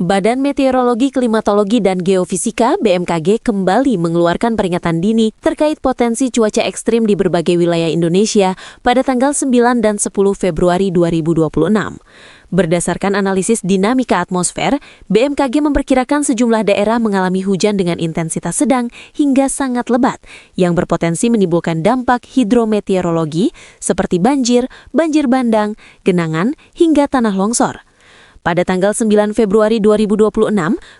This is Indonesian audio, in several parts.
Badan Meteorologi, Klimatologi, dan Geofisika (BMKG) kembali mengeluarkan peringatan dini terkait potensi cuaca ekstrim di berbagai wilayah Indonesia pada tanggal 9 dan 10 Februari 2026. Berdasarkan analisis dinamika atmosfer, BMKG memperkirakan sejumlah daerah mengalami hujan dengan intensitas sedang hingga sangat lebat yang berpotensi menimbulkan dampak hidrometeorologi seperti banjir, banjir bandang, genangan, hingga tanah longsor. Pada tanggal 9 Februari 2026,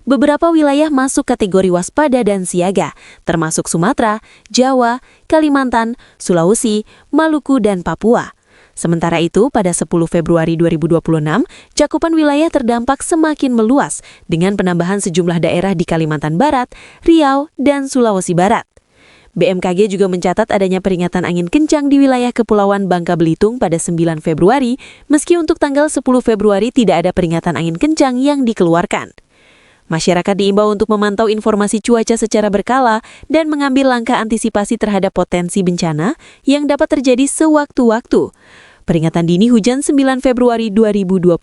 beberapa wilayah masuk kategori waspada dan siaga, termasuk Sumatera, Jawa, Kalimantan, Sulawesi, Maluku, dan Papua. Sementara itu, pada 10 Februari 2026, cakupan wilayah terdampak semakin meluas dengan penambahan sejumlah daerah di Kalimantan Barat, Riau, dan Sulawesi Barat. BMKG juga mencatat adanya peringatan angin kencang di wilayah Kepulauan Bangka Belitung pada 9 Februari, meski untuk tanggal 10 Februari tidak ada peringatan angin kencang yang dikeluarkan. Masyarakat diimbau untuk memantau informasi cuaca secara berkala dan mengambil langkah antisipasi terhadap potensi bencana yang dapat terjadi sewaktu-waktu. Peringatan dini hujan 9 Februari 2026.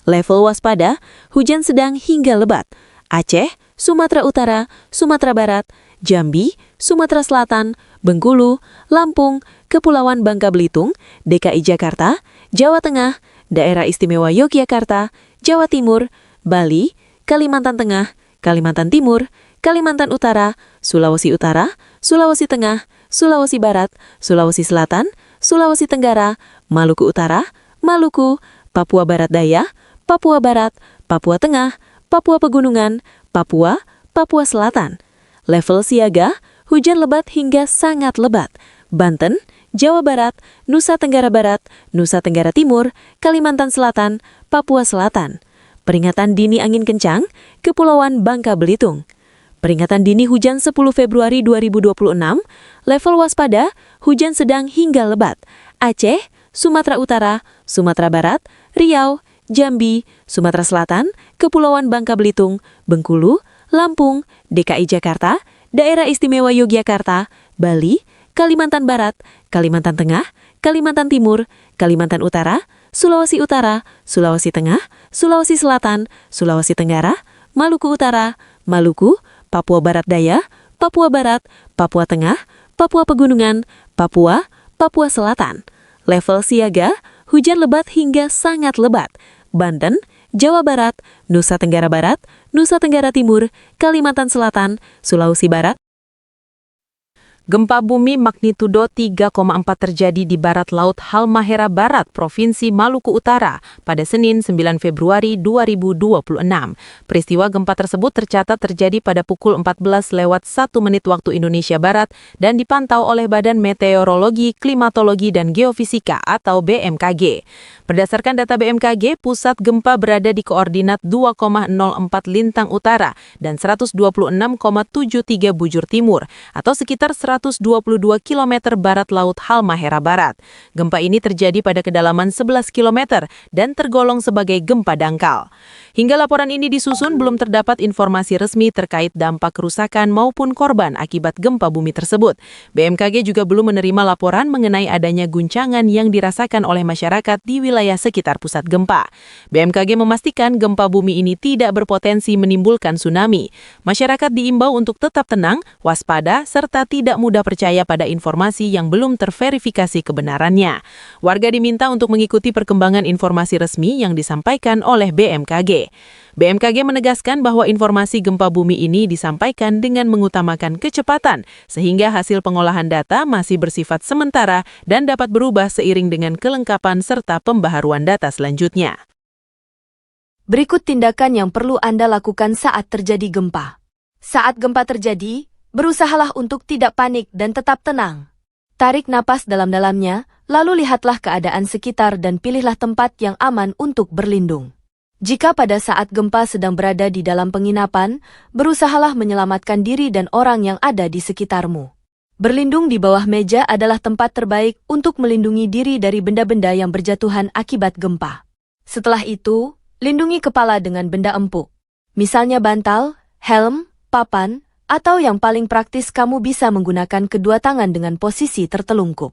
Level waspada, hujan sedang hingga lebat. Aceh, Sumatera Utara, Sumatera Barat, Jambi, Sumatera Selatan, Bengkulu, Lampung, Kepulauan Bangka Belitung, DKI Jakarta, Jawa Tengah, Daerah Istimewa Yogyakarta, Jawa Timur, Bali, Kalimantan Tengah, Kalimantan Timur, Kalimantan Utara, Sulawesi Utara, Sulawesi Tengah, Sulawesi Barat, Sulawesi Selatan, Sulawesi Tenggara, Maluku Utara, Maluku, Papua Barat Daya, Papua Barat, Papua Tengah, Papua Pegunungan, Papua, Papua Selatan. Level siaga, hujan lebat hingga sangat lebat. Banten, Jawa Barat, Nusa Tenggara Barat, Nusa Tenggara Timur, Kalimantan Selatan, Papua Selatan. Peringatan dini angin kencang, Kepulauan Bangka Belitung. Peringatan dini hujan 10 Februari 2026, level waspada, hujan sedang hingga lebat. Aceh, Sumatera Utara, Sumatera Barat, Riau, Jambi, Sumatera Selatan, Kepulauan Bangka Belitung, Bengkulu, Lampung, DKI Jakarta, Daerah Istimewa Yogyakarta, Bali, Kalimantan Barat, Kalimantan Tengah, Kalimantan Timur, Kalimantan Utara, Sulawesi Utara, Sulawesi Tengah, Sulawesi Selatan, Sulawesi Tenggara, Maluku Utara, Maluku, Papua Barat Daya, Papua Barat, Papua Tengah, Papua Pegunungan, Papua, Papua Selatan. Level siaga, hujan lebat hingga sangat lebat. Banten, Jawa Barat, Nusa Tenggara Barat, Nusa Tenggara Timur, Kalimantan Selatan, Sulawesi Barat. Gempa bumi magnitudo 3,4 terjadi di barat laut Halmahera Barat, Provinsi Maluku Utara pada Senin 9 Februari 2026. Peristiwa gempa tersebut tercatat terjadi pada pukul 14.01 waktu Indonesia Barat dan dipantau oleh Badan Meteorologi, Klimatologi, dan Geofisika atau BMKG. Berdasarkan data BMKG, pusat gempa berada di koordinat 2,04 lintang utara dan 126,73 bujur timur atau sekitar 122 km barat laut Halmahera Barat. Gempa ini terjadi pada kedalaman 11 km dan tergolong sebagai gempa dangkal. Hingga laporan ini disusun, belum terdapat informasi resmi terkait dampak kerusakan maupun korban akibat gempa bumi tersebut. BMKG juga belum menerima laporan mengenai adanya guncangan yang dirasakan oleh masyarakat di wilayah sekitar pusat gempa. BMKG memastikan gempa bumi ini tidak berpotensi menimbulkan tsunami. Masyarakat diimbau untuk tetap tenang, waspada, serta tidak mudah percaya pada informasi yang belum terverifikasi kebenarannya. Warga diminta untuk mengikuti perkembangan informasi resmi yang disampaikan oleh BMKG. BMKG menegaskan bahwa informasi gempa bumi ini disampaikan dengan mengutamakan kecepatan, sehingga hasil pengolahan data masih bersifat sementara dan dapat berubah seiring dengan kelengkapan serta pembaharuan data selanjutnya. Berikut tindakan yang perlu Anda lakukan saat terjadi gempa. Saat gempa terjadi, berusahalah untuk tidak panik dan tetap tenang. Tarik napas dalam-dalamnya, lalu lihatlah keadaan sekitar dan pilihlah tempat yang aman untuk berlindung. Jika pada saat gempa sedang berada di dalam penginapan, berusahalah menyelamatkan diri dan orang yang ada di sekitarmu. Berlindung di bawah meja adalah tempat terbaik untuk melindungi diri dari benda-benda yang berjatuhan akibat gempa. Setelah itu, lindungi kepala dengan benda empuk. Misalnya bantal, helm, papan, atau yang paling praktis kamu bisa menggunakan kedua tangan dengan posisi tertelungkup.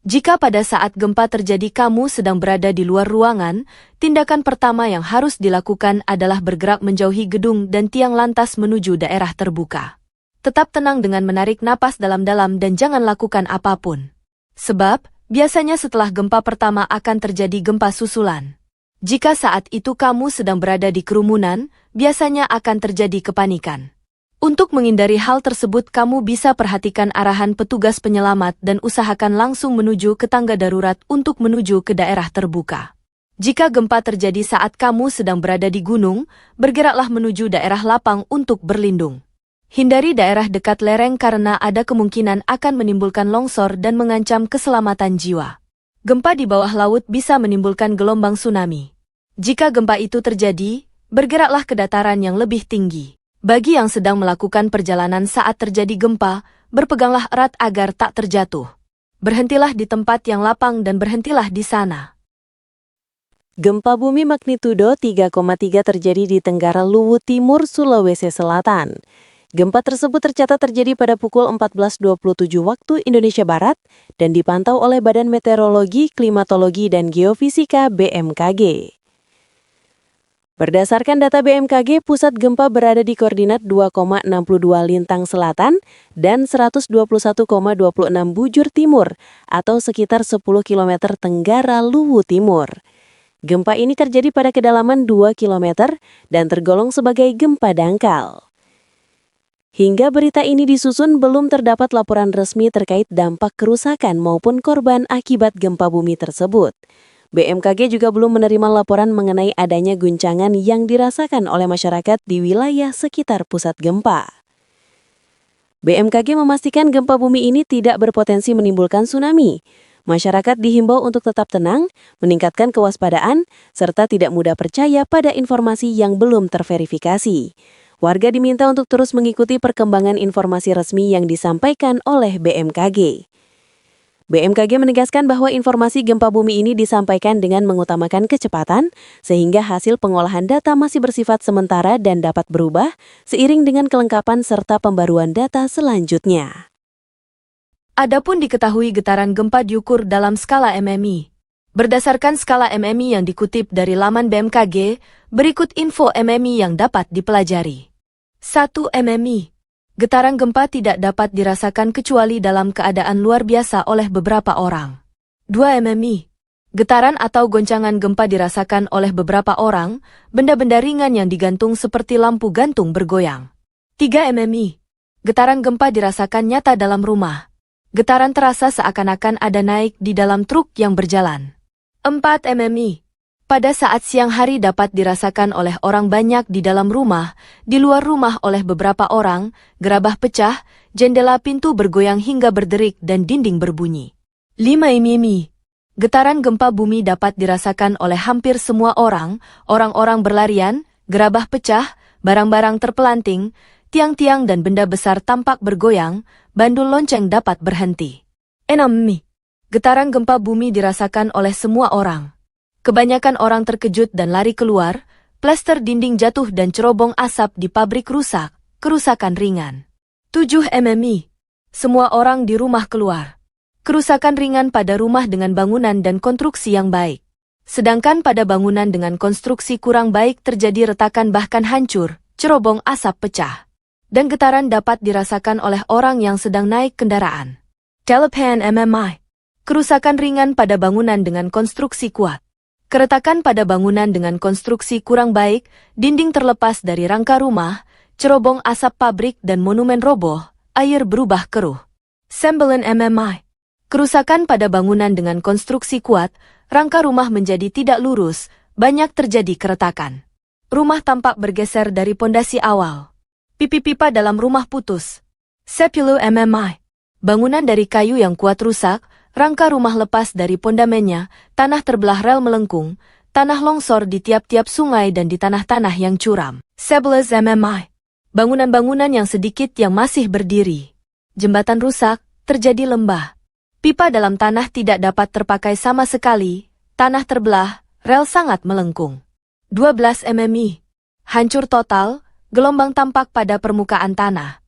Jika pada saat gempa terjadi kamu sedang berada di luar ruangan, tindakan pertama yang harus dilakukan adalah bergerak menjauhi gedung dan tiang lantas menuju daerah terbuka. Tetap tenang dengan menarik napas dalam-dalam dan jangan lakukan apapun. Sebab, biasanya setelah gempa pertama akan terjadi gempa susulan. Jika saat itu kamu sedang berada di kerumunan, biasanya akan terjadi kepanikan. Untuk menghindari hal tersebut, kamu bisa perhatikan arahan petugas penyelamat dan usahakan langsung menuju ke tangga darurat untuk menuju ke daerah terbuka. Jika gempa terjadi saat kamu sedang berada di gunung, bergeraklah menuju daerah lapang untuk berlindung. Hindari daerah dekat lereng karena ada kemungkinan akan menimbulkan longsor dan mengancam keselamatan jiwa. Gempa di bawah laut bisa menimbulkan gelombang tsunami. Jika gempa itu terjadi, bergeraklah ke dataran yang lebih tinggi. Bagi yang sedang melakukan perjalanan saat terjadi gempa, berpeganglah erat agar tak terjatuh. Berhentilah di tempat yang lapang dan berhentilah di sana. Gempa bumi magnitudo 3,3 terjadi di Tenggara Luwu Timur, Sulawesi Selatan. Gempa tersebut tercatat terjadi pada pukul 14.27 waktu Indonesia Barat dan dipantau oleh Badan Meteorologi, Klimatologi, dan Geofisika BMKG. Berdasarkan data BMKG, pusat gempa berada di koordinat 2,62 lintang selatan dan 121,26 bujur timur atau sekitar 10 km tenggara Luwu Timur. Gempa ini terjadi pada kedalaman 2 km dan tergolong sebagai gempa dangkal. Hingga berita ini disusun, belum terdapat laporan resmi terkait dampak kerusakan maupun korban akibat gempa bumi tersebut. BMKG juga belum menerima laporan mengenai adanya guncangan yang dirasakan oleh masyarakat di wilayah sekitar pusat gempa. BMKG memastikan gempa bumi ini tidak berpotensi menimbulkan tsunami. Masyarakat dihimbau untuk tetap tenang, meningkatkan kewaspadaan, serta tidak mudah percaya pada informasi yang belum terverifikasi. Warga diminta untuk terus mengikuti perkembangan informasi resmi yang disampaikan oleh BMKG. BMKG menegaskan bahwa informasi gempa bumi ini disampaikan dengan mengutamakan kecepatan, sehingga hasil pengolahan data masih bersifat sementara dan dapat berubah seiring dengan kelengkapan serta pembaruan data selanjutnya. Adapun diketahui getaran gempa diukur dalam skala MMI. Berdasarkan skala MMI yang dikutip dari laman BMKG, berikut info MMI yang dapat dipelajari. 1. MMI. Getaran gempa tidak dapat dirasakan kecuali dalam keadaan luar biasa oleh beberapa orang. 2. MMI. Getaran atau goncangan gempa dirasakan oleh beberapa orang, benda-benda ringan yang digantung seperti lampu gantung bergoyang. 3. MMI. Getaran gempa dirasakan nyata dalam rumah. Getaran terasa seakan-akan ada naik di dalam truk yang berjalan. 4. MMI. Pada saat siang hari dapat dirasakan oleh orang banyak di dalam rumah, di luar rumah oleh beberapa orang, gerabah pecah, jendela pintu bergoyang hingga berderik dan dinding berbunyi. 5. IMIMI. Getaran gempa bumi dapat dirasakan oleh hampir semua orang, orang-orang berlarian, gerabah pecah, barang-barang terpelanting, tiang-tiang dan benda besar tampak bergoyang, bandul lonceng dapat berhenti. 6. MI. Getaran gempa bumi dirasakan oleh semua orang. Kebanyakan orang terkejut dan lari keluar, plester dinding jatuh dan cerobong asap di pabrik rusak, kerusakan ringan. 7. MMI. Semua orang di rumah keluar. Kerusakan ringan pada rumah dengan bangunan dan konstruksi yang baik. Sedangkan pada bangunan dengan konstruksi kurang baik terjadi retakan bahkan hancur, cerobong asap pecah. Dan getaran dapat dirasakan oleh orang yang sedang naik kendaraan. Telepan MMI. Kerusakan ringan pada bangunan dengan konstruksi kuat. Keretakan pada bangunan dengan konstruksi kurang baik, dinding terlepas dari rangka rumah, cerobong asap pabrik dan monumen roboh, air berubah keruh. Sembilan MMI. Kerusakan pada bangunan dengan konstruksi kuat, rangka rumah menjadi tidak lurus, banyak terjadi keretakan. Rumah tampak bergeser dari pondasi awal. Pipi-pipa dalam rumah putus. 10 MMI. Bangunan dari kayu yang kuat rusak, rangka rumah lepas dari pondamennya, tanah terbelah rel melengkung, tanah longsor di tiap-tiap sungai dan di tanah-tanah yang curam. 11 MMI. Bangunan-bangunan yang sedikit yang masih berdiri. Jembatan rusak, terjadi lembah. Pipa dalam tanah tidak dapat terpakai sama sekali, tanah terbelah, rel sangat melengkung. 12 MMI. Hancur total, gelombang tampak pada permukaan tanah.